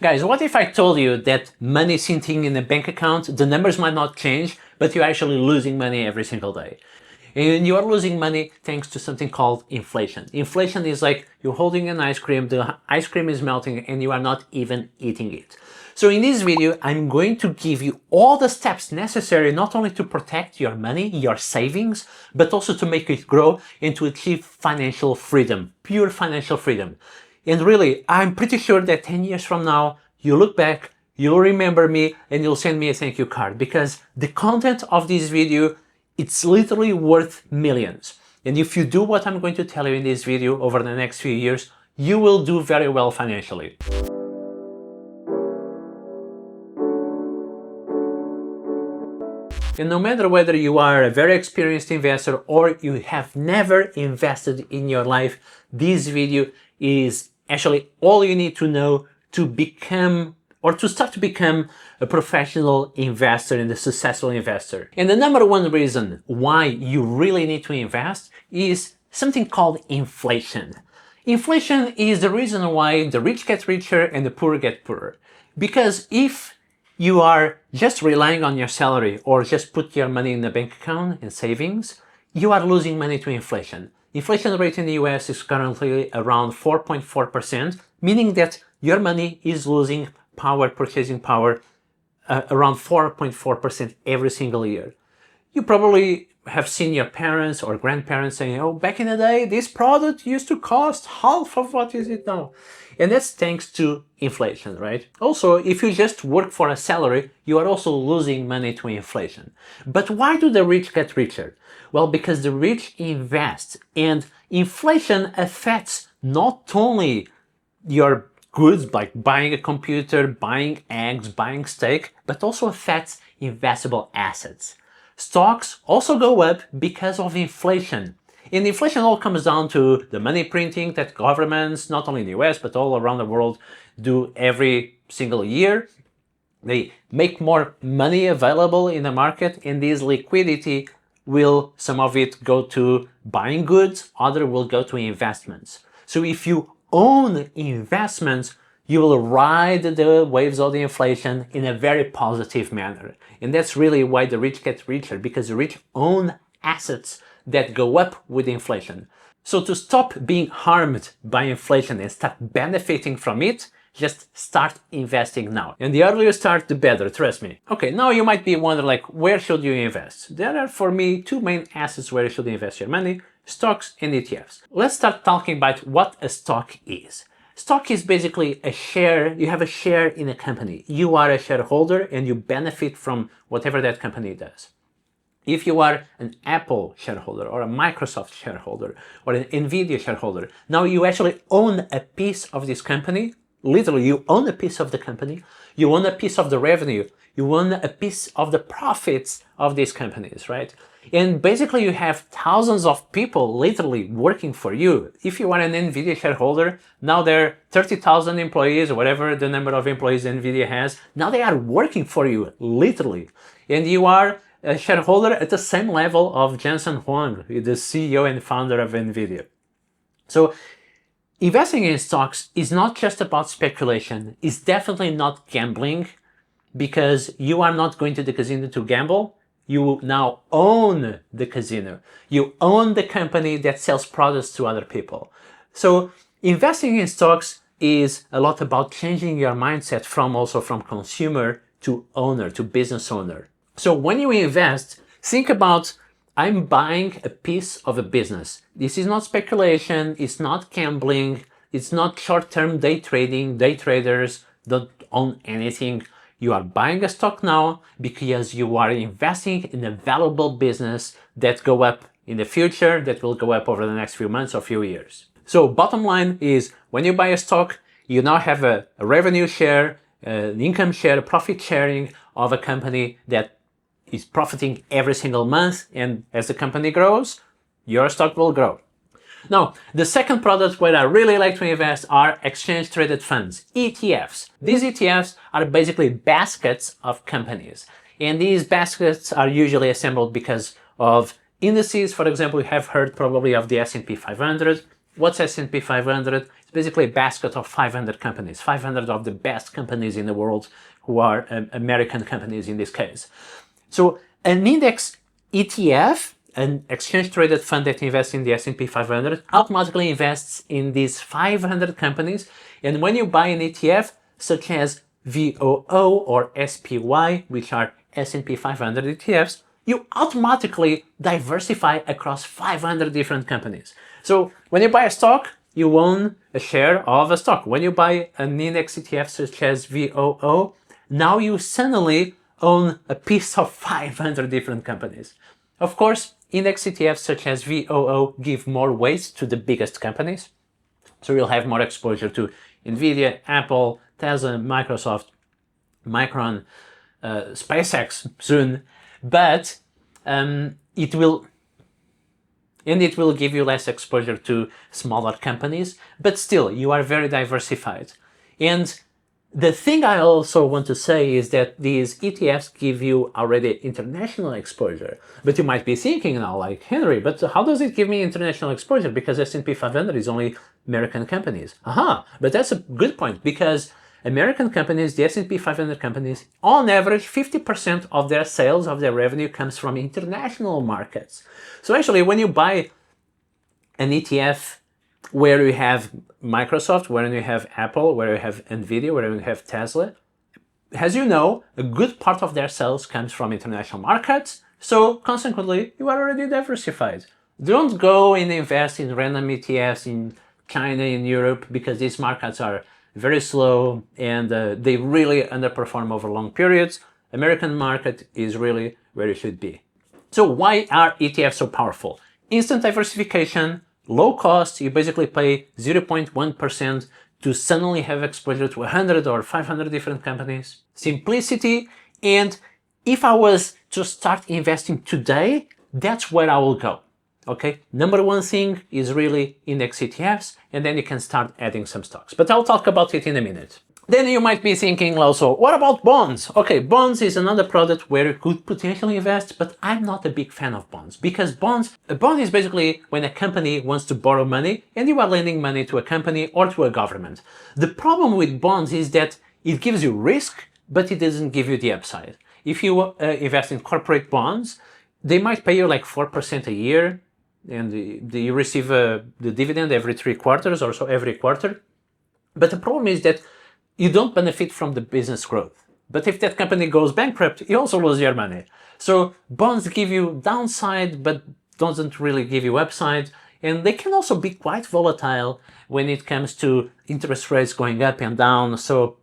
Guys, what if I told you that money sitting in a bank account, the numbers might not change, but you're actually losing money every single day? And you are losing money thanks to something called inflation. Inflation is like you're holding an ice cream, the ice cream is melting and you are not even eating it. So in this video, I'm going to give you all the steps necessary not only to protect your money, your savings, but also to make it grow and to achieve financial freedom, pure financial freedom. And really, I'm pretty sure that 10 years from now, you look back, you'll remember me and you'll send me a thank you card because the content of this video, it's literally worth millions. And if you do what I'm going to tell you in this video over the next few years, you will do very well financially. And no matter whether you are a very experienced investor or you have never invested in your life, this video is actually all you need to know to become or to start to become a professional investor and a successful investor. And the number one reason why you really need to invest is something called inflation. Inflation is the reason why the rich get richer and the poor get poorer. Because if you are just relying on your salary or just put your money in the bank account in savings, you are losing money to inflation. Inflation rate in the US is currently around 4.4%, meaning that your money is losing purchasing power, around 4.4% every single year. You probably have seen your parents or grandparents saying, oh, back in the day, this product used to cost half of what is it now. And that's thanks to inflation, right? Also, if you just work for a salary, you are also losing money to inflation. But why do the rich get richer? Well, because the rich invest, and inflation affects not only your goods like buying a computer, buying eggs, buying steak, but also affects investable assets. Stocks also go up because of inflation. And inflation all comes down to the money printing that governments, not only in the US, but all around the world, do every single year. They make more money available in the market, and this liquidity will, some of it go to buying goods, other will go to investments. So if you own investments, you will ride the waves of the inflation in a very positive manner. And that's really why the rich get richer, because the rich own assets that go up with inflation. So to stop being harmed by inflation and start benefiting from it, just start investing now. And the earlier you start, the better, trust me. Okay, now you might be wondering, like, where should you invest? There are, for me, two main assets where you should invest your money: stocks and ETFs. Let's start talking about what a stock is. Stock is basically a share. You have a share in a company. You are a shareholder and you benefit from whatever that company does. If you are an Apple shareholder or a Microsoft shareholder or an Nvidia shareholder, now you actually own a piece of this company. Literally, you own a piece of the company. You own a piece of the revenue. You own a piece of the profits of these companies, right? And basically you have thousands of people literally working for you. If you are an Nvidia shareholder, now there are 30,000 employees or whatever the number of employees Nvidia has. Now they are working for you, literally. And you are a shareholder at the same level of Jensen Huang, the CEO and founder of Nvidia. So investing in stocks is not just about speculation. It's definitely not gambling, because you are not going to the casino to gamble. You now own the casino. You own the company that sells products to other people. So investing in stocks is a lot about changing your mindset from consumer to owner, to business owner. So when you invest, think about, I'm buying a piece of a business. This is not speculation. It's not gambling. It's not short-term day trading. Day traders don't own anything. You are buying a stock now because you are investing in a valuable business that go up in the future, that will go up over the next few months or few years. So bottom line is, when you buy a stock, you now have a revenue share, an income share, a profit sharing of a company that is profiting every single month. And as the company grows, your stock will grow. Now, the second product where I really like to invest are exchange traded funds, ETFs. These ETFs are basically baskets of companies. And these baskets are usually assembled because of indices. For example, you have heard probably of the S&P 500. What's S&P 500? It's It's basically a basket of 500 companies, 500 of the best companies in the world who are American companies in this case. So an index ETF, an exchange-traded fund that invests in the S&P 500, automatically invests in these 500 companies. And when you buy an ETF, such as VOO or SPY, which are S&P 500 ETFs, you automatically diversify across 500 different companies. So when you buy a stock, you own a share of a stock. When you buy an index ETF such as VOO, now you suddenly own a piece of 500 different companies. Of course, index ETFs such as VOO give more weight to the biggest companies. So you'll have more exposure to Nvidia, Apple, Tesla, Microsoft, Micron, SpaceX soon, but it will give you less exposure to smaller companies, but still you are very diversified. And the thing I also want to say is that these ETFs give you already international exposure. But you might be thinking now, like, Henry, but how does it give me international exposure? Because S&P 500 is only American companies. But that's a good point, because American companies, the S&P 500 companies, on average, 50% of their sales, of their revenue comes from international markets. So actually, when you buy an ETF where you have Microsoft, where you have Apple, where you have Nvidia, where you have Tesla, as you know, a good part of their sales comes from international markets, so consequently, you are already diversified. Don't go and invest in random ETFs in China, in Europe, because these markets are very slow and they really underperform over long periods. American market is really where it should be. So why are ETFs so powerful? Instant diversification, low cost, you basically pay 0.1% to suddenly have exposure to 100 or 500 different companies. Simplicity, and if I was to start investing today, that's where I will go. Okay, number one thing is really index ETFs, and then you can start adding some stocks. But I'll talk about it in a minute. Then you might be thinking also, what about bonds? Okay, bonds is another product where you could potentially invest, but I'm not a big fan of bonds, because a bond is basically when a company wants to borrow money and you are lending money to a company or to a government. The problem with bonds is that it gives you risk, but it doesn't give you the upside. If you invest in corporate bonds, they might pay you like 4% a year, and you receive the dividend every 3 quarters or so, every quarter. But the problem is that you don't benefit from the business growth. But if that company goes bankrupt, you also lose your money. So bonds give you downside, but doesn't really give you upside. And they can also be quite volatile when it comes to interest rates going up and down. So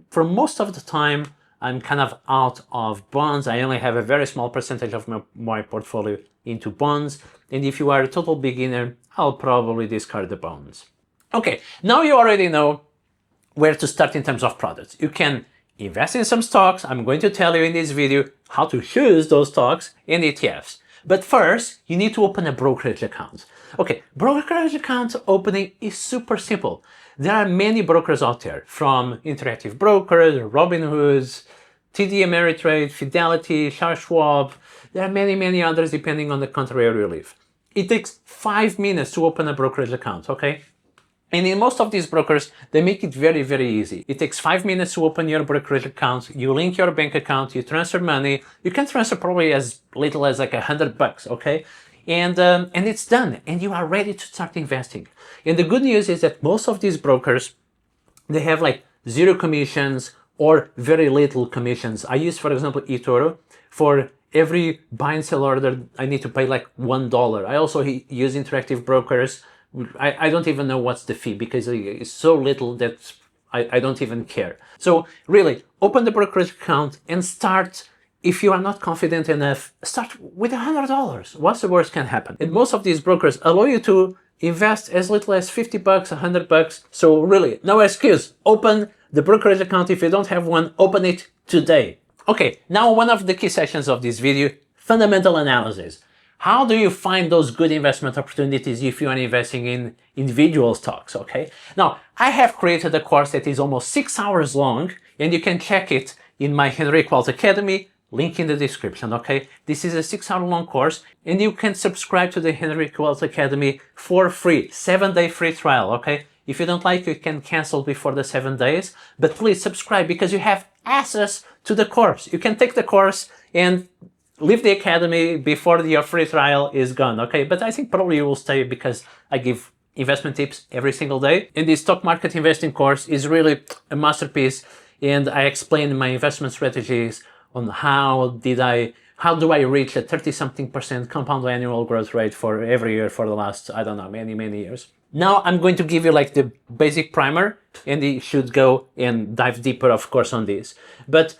for most of the time, I'm kind of out of bonds. I only have a very small percentage of my portfolio into bonds. And if you are a total beginner, I'll probably discard the bonds. Okay, now you already know where to start in terms of products. You can invest in some stocks. I'm going to tell you in this video how to choose those stocks and ETFs. But first, you need to open a brokerage account. Okay, brokerage account opening is super simple. There are many brokers out there, from Interactive Brokers, Robinhood, TD Ameritrade, Fidelity, Charles Schwab. There are many others depending on the country where you live. It takes 5 minutes to open a brokerage account, okay? And in most of these brokers, they make it very easy. It takes 5 minutes to open your brokerage account. You link your bank account, you transfer money. You can transfer probably as little as like $100, okay? And it's done, and you are ready to start investing. And the good news is that most of these brokers, they have like 0 commissions or very little commissions. I use, for example, eToro. For every buy and sell order, I need to pay like $1. I also use Interactive Brokers. I don't even know what's the fee, because it's so little that I don't even care. So really, open the brokerage account and start. If you are not confident enough, start with $100. What's the worst can happen? And most of these brokers allow you to invest as little as $50, $100. So really, no excuse. Open the brokerage account. If you don't have one, open it today. Okay, now one of the key sessions of this video, fundamental analysis. How do you find those good investment opportunities if you are investing in individual stocks, okay? Now, I have created a course that is almost 6 hours long, and you can check it in my Henrique Academy, link in the description, okay? This is a 6-hour long course, and you can subscribe to the Henrique Academy for free, 7-day free trial, okay? If you don't like, you can cancel before the 7 days, but please subscribe because you have access to the course. You can take the course and leave the academy before your free trial is gone, okay? But I think probably you will stay because I give investment tips every single day. And the stock market investing course is really a masterpiece, and I explain my investment strategies on how do I reach a 30-something% compound annual growth rate for every year for the last, I don't know, many years. Now I'm going to give you like the basic primer, and you should go and dive deeper, of course, on this. But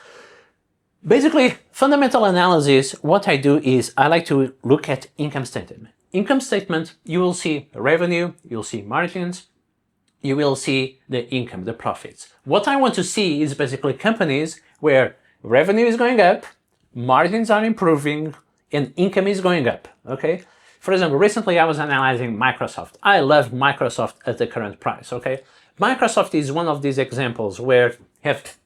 basically, fundamental analysis, what I do is I like to look at income statement. Income statement, you will see revenue, you'll see margins, you will see the income, the profits. What I want to see is basically companies where revenue is going up, margins are improving, and income is going up, okay? For example, recently I was analyzing Microsoft. I love Microsoft at the current price, okay? Microsoft is one of these examples where you have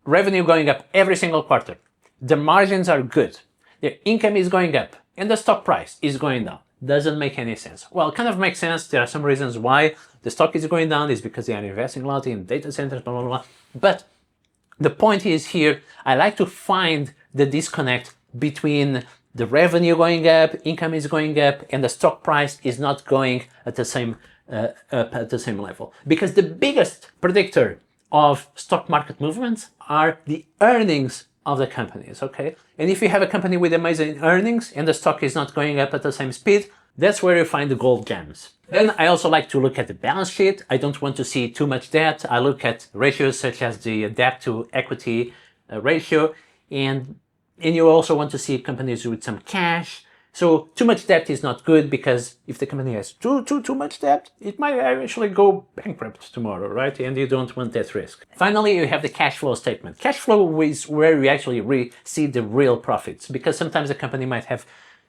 revenue going up every single quarter. The margins are good. The income is going up and the stock price is going down. Doesn't make any sense. Well, it kind of makes sense. There are some reasons why the stock is going down. Is because they are investing a lot in data centers, blah, blah, blah. But the point is here, I like to find the disconnect between the revenue going up, income is going up, and the stock price is not going at the same up at the same level. Because the biggest predictor of stock market movements are the earnings of the companies, okay? And if you have a company with amazing earnings and the stock is not going up at the same speed, that's where you find the gold gems. Then I also like to look at the balance sheet. I don't want to see too much debt. I look at ratios such as the debt to equity ratio, and you also want to see companies with some cash. So too much debt is not good, because if the company has too much debt, it might actually go bankrupt tomorrow, right? And you don't want that risk. Finally, you have the cash flow statement. Cash flow is where you actually see the real profits, because sometimes a company might have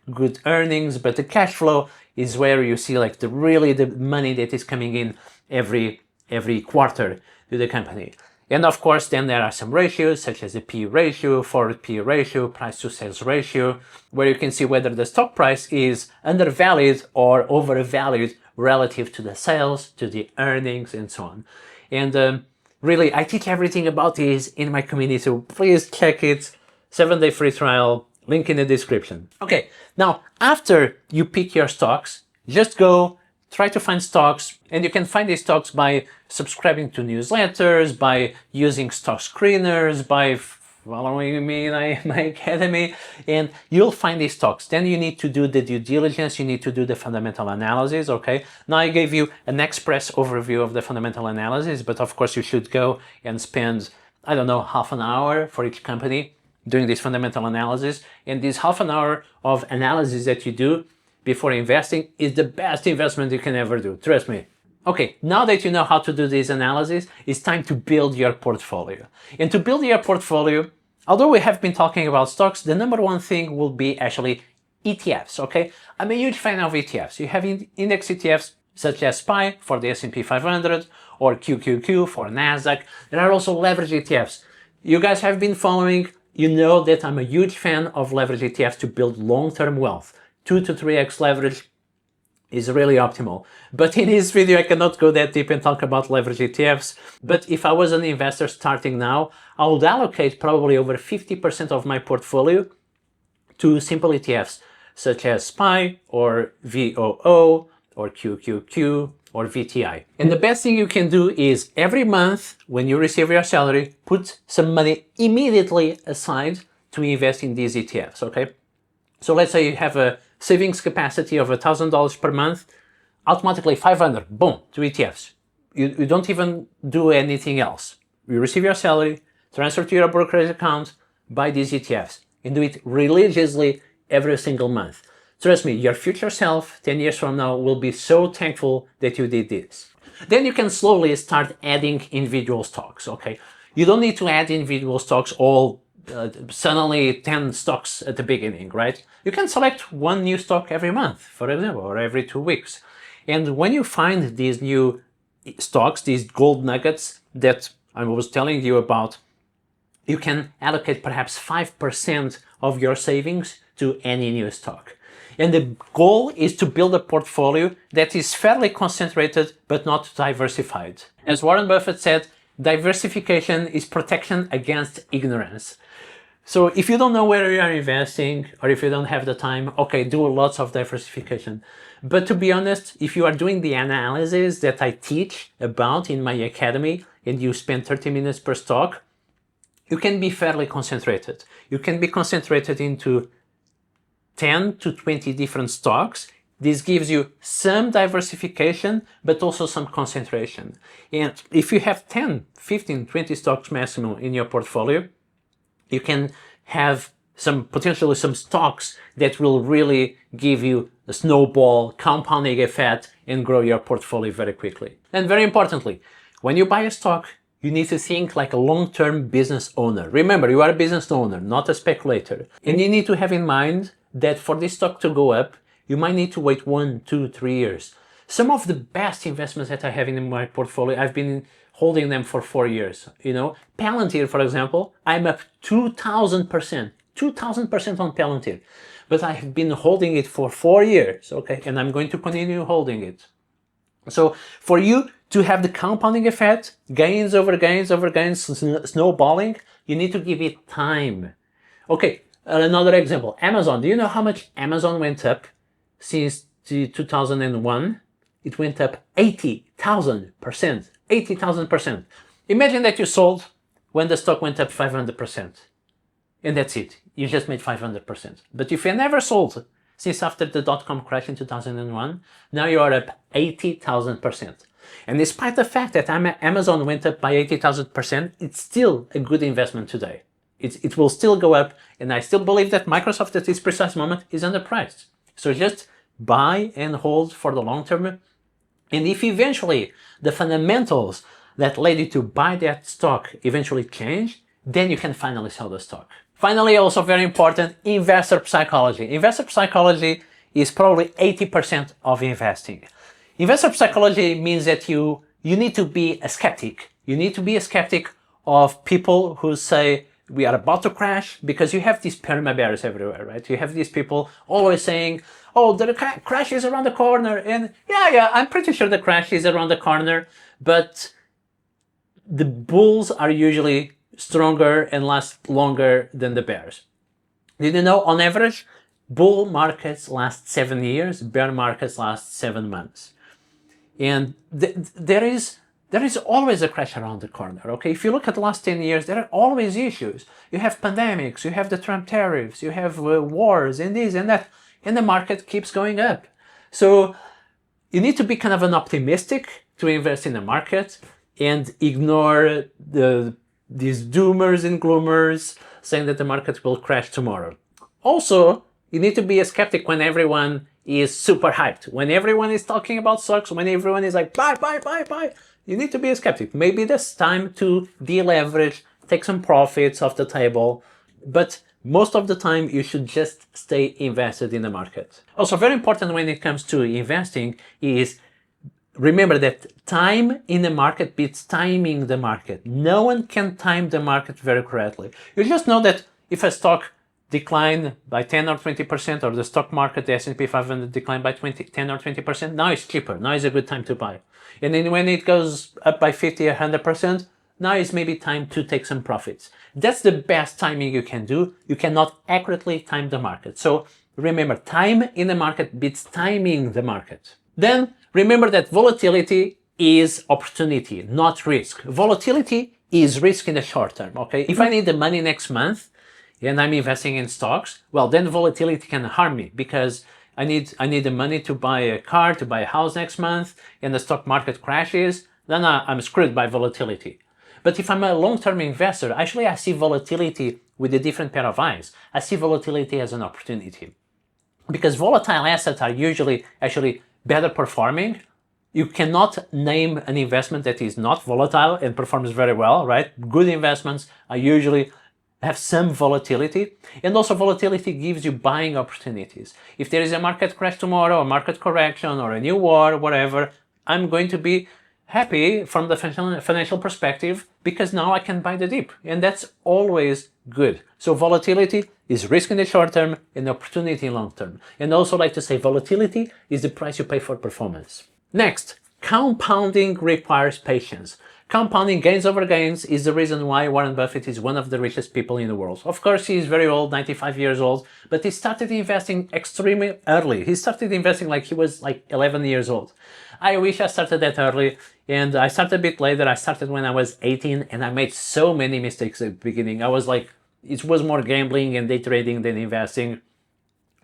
good earnings, but the cash flow is where you see like the money that is coming in every quarter to the company. And of course, then there are some ratios such as the P ratio, forward P ratio, price to sales ratio, where you can see whether the stock price is undervalued or overvalued relative to the sales, to the earnings, and so on. And really, I teach everything about this in my community, so please check it. 7-day free trial, link in the description. Okay, now after you pick your stocks, just go try to find stocks, and you can find these stocks by subscribing to newsletters, by using stock screeners, by following me in my academy, and you'll find these stocks. Then you need to do the due diligence, you need to do the fundamental analysis, okay? Now I gave you an express overview of the fundamental analysis, but of course you should go and spend, I don't know, half an hour for each company doing this fundamental analysis. And this half an hour of analysis that you do before investing is the best investment you can ever do, trust me. Okay, now that you know how to do this analysis, it's time to build your portfolio. And to build your portfolio, although we have been talking about stocks, the number one thing will be actually ETFs, okay? I'm a huge fan of ETFs. You have index ETFs such as SPY for the S&P 500 or QQQ for NASDAQ. There are also leverage ETFs. You guys have been following, you know that I'm a huge fan of leverage ETFs to build long-term wealth. 2 to 3x leverage is really optimal. But in this video, I cannot go that deep and talk about leverage ETFs. But if I was an investor starting now, I would allocate probably over 50% of my portfolio to simple ETFs, such as SPY or VOO or QQQ or VTI. And the best thing you can do is every month when you receive your salary, put some money immediately aside to invest in these ETFs, okay? So let's say you have a savings capacity of $1,000 per month, automatically 500, boom, to ETFs. You don't even do anything else. You receive your salary, transfer to your brokerage account, buy these ETFs, and do it religiously every single month. Trust me, your future self 10 years from now will be so thankful that you did this. Then you can slowly start adding individual stocks, okay? You don't need to add individual stocks all suddenly 10 stocks at the beginning, right? You can select one new stock every month, for example, or every 2 weeks. And when you find these new stocks, these gold nuggets that I was telling you about, you can allocate perhaps 5% of your savings to any new stock. And the goal is to build a portfolio that is fairly concentrated but not diversified. As Warren Buffett said, diversification is protection against ignorance. So if you don't know where you are investing, or if you don't have the time, okay, do lots of diversification. But to be honest, if you are doing the analysis that I teach about in my academy, and you spend 30 minutes per stock, you can be fairly concentrated. You can be concentrated into 10 to 20 different stocks. This gives you some diversification, but also some concentration. And if you have 10, 15, 20 stocks maximum in your portfolio, you can have potentially some stocks that will really give you a snowball compounding effect and grow your portfolio very quickly. And very importantly, when you buy a stock, you need to think like a long-term business owner. Remember, you are a business owner, not a speculator. And you need to have in mind that for this stock to go up, you might need to wait 1, 2, 3 years. Some of the best investments that I have in my portfolio, I've been holding them for 4 years. You know, Palantir, for example, I'm up 2,000%, 2,000% on Palantir, but I have been holding it for 4 years, okay, and I'm going to continue holding it. So for you to have the compounding effect, gains over gains over gains, snowballing, you need to give it time. Okay, another example, Amazon. Do you know how much Amazon went up since 2001? It went up 80,000%. 80,000%. Imagine that you sold when the stock went up 500%. And that's it. You just made 500%. But if you never sold since after the dot-com crash in 2001, now you are up 80,000%. And despite the fact that Amazon went up by 80,000%, it's still a good investment today. It will still go up, and I still believe that Microsoft at this precise moment is underpriced. So just buy and hold for the long term. And if eventually the fundamentals that led you to buy that stock eventually change, then you can finally sell the stock. Finally, also very important, investor psychology. Investor psychology is probably 80% of investing. Investor psychology means that you need to be a skeptic. You need to be a skeptic of people who say, we are about to crash, because you have these perma bears everywhere, right? You have these people always saying, oh, the crash is around the corner. And yeah, I'm pretty sure the crash is around the corner, but the bulls are usually stronger and last longer than the bears. Did you know, on average, bull markets last 7 years, bear markets last 7 months. And there is always a crash around the corner, okay? If you look at the last 10 years, there are always issues. You have pandemics, you have the Trump tariffs, you have wars and this and that, and the market keeps going up. So you need to be kind of an optimistic to invest in the market and ignore these doomers and gloomers saying that the market will crash tomorrow. Also, you need to be a skeptic when everyone is super hyped. When everyone is talking about stocks, when everyone is like, buy, buy, buy, buy, you need to be a skeptic. Maybe it's time to deleverage, take some profits off the table, but most of the time you should just stay invested in the market. Also, very important when it comes to investing is remember that time in the market beats timing the market. No one can time the market very correctly. You just know that if a stock declined by 10 or 20%, or the stock market, the S&P 500 declined by 10 or 20%, now it's cheaper. Now is a good time to buy. And then when it goes up by 50 or 100%, now is maybe time to take some profits. That's the best timing you can do. You cannot accurately time the market. So remember, time in the market beats timing the market. Then remember that volatility is opportunity, not risk. Volatility is risk in the short term, okay? If I need the money next month and I'm investing in stocks, well, then volatility can harm me because I need the money to buy a car, to buy a house next month, and the stock market crashes, then I'm screwed by volatility. But if I'm a long-term investor, actually I see volatility with a different pair of eyes. I see volatility as an opportunity. Because volatile assets are usually actually better performing. You cannot name an investment that is not volatile and performs very well, right? Good investments are usually have some volatility, and also volatility gives you buying opportunities. If there is a market crash tomorrow, a market correction, or a new war, whatever, I'm going to be happy from the financial perspective because now I can buy the dip, and that's always good. So volatility is risk in the short term and opportunity in long term. And also like to say volatility is the price you pay for performance. Next, compounding requires patience. Compounding gains over gains is the reason why Warren Buffett is one of the richest people in the world. Of course, he is very old, 95 years old, but he started investing extremely early. He started investing like he was like 11 years old. I wish I started that early, and I started a bit later. I started when I was 18, and I made so many mistakes at the beginning. I was like, it was more gambling and day trading than investing,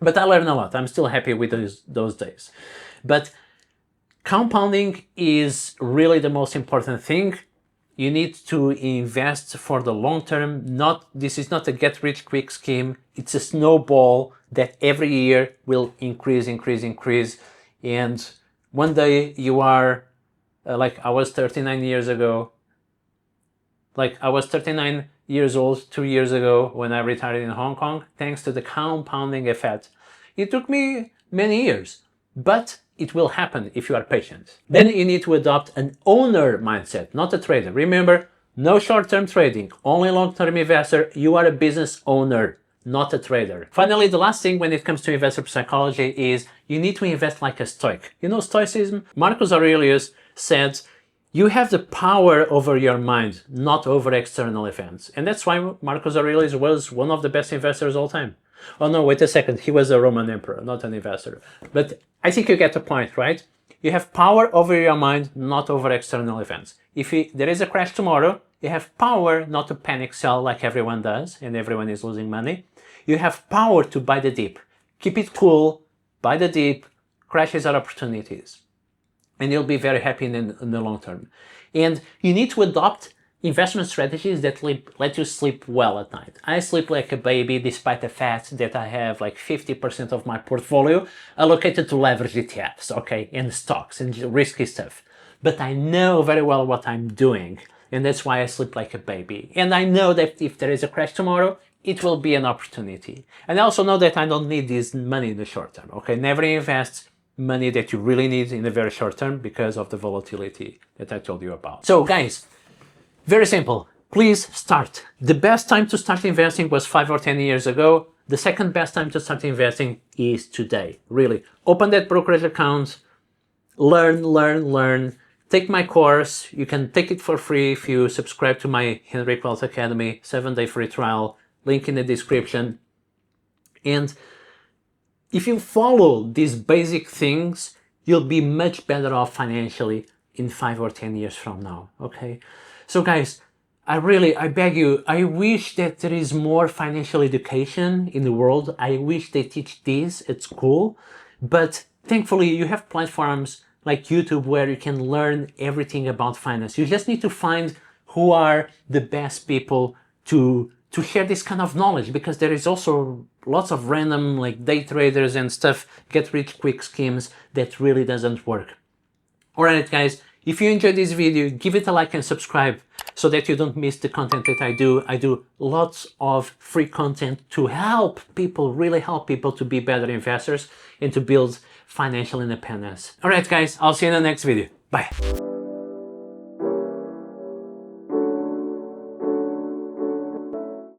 but I learned a lot. I'm still happy with those days. But compounding is really the most important thing. You need to invest for the long term. This is not a get-rich-quick scheme. It's a snowball that every year will increase. And one day you are, like I was 39 years ago. Like I was 39 years old 2 years ago when I retired in Hong Kong, thanks to the compounding effect. It took me many years, but it will happen if you are patient. Then you need to adopt an owner mindset, not a trader. Remember, no short-term trading, only long-term investor. You are a business owner, not a trader. Finally, the last thing when it comes to investor psychology is you need to invest like a stoic. You know Stoicism? Marcus Aurelius said, you have the power over your mind, not over external events. And that's why Marcus Aurelius was one of the best investors of all time. Oh no, wait a second. He was a Roman emperor, not an investor. But I think you get the point, right? You have power over your mind, not over external events. If there is a crash tomorrow, you have power not to panic sell like everyone does and everyone is losing money. You have power to buy the dip. Keep it cool, buy the dip, crashes are opportunities. And you'll be very happy in the long term. And you need to adopt investment strategies that let you sleep well at night. I sleep like a baby despite the fact that I have like 50% of my portfolio allocated to leverage ETFs, okay, and stocks and risky stuff. But I know very well what I'm doing, and that's why I sleep like a baby. And I know that if there is a crash tomorrow, it will be an opportunity. And I also know that I don't need this money in the short term, okay? Never invest money that you really need in the very short term because of the volatility that I told you about. So guys, very simple. Please start. The best time to start investing was 5 or 10 years ago. The second best time to start investing is today. Really. Open that brokerage account. Learn. Take my course. You can take it for free if you subscribe to my Henrique Wealth Academy 7-day free trial. Link in the description. And if you follow these basic things, you'll be much better off financially in 5 or 10 years from now. Okay? So guys, I beg you, I wish that there is more financial education in the world. I wish they teach this at school, but thankfully you have platforms like YouTube where you can learn everything about finance. You just need to find who are the best people to share this kind of knowledge, because there is also lots of random like day traders and stuff, get rich quick schemes that really doesn't work. Alright guys, if you enjoyed this video, give it a like and subscribe so that you don't miss the content that I do. I do lots of free content to help people, really help people to be better investors and to build financial independence. Alright guys, I'll see you in the next video. Bye.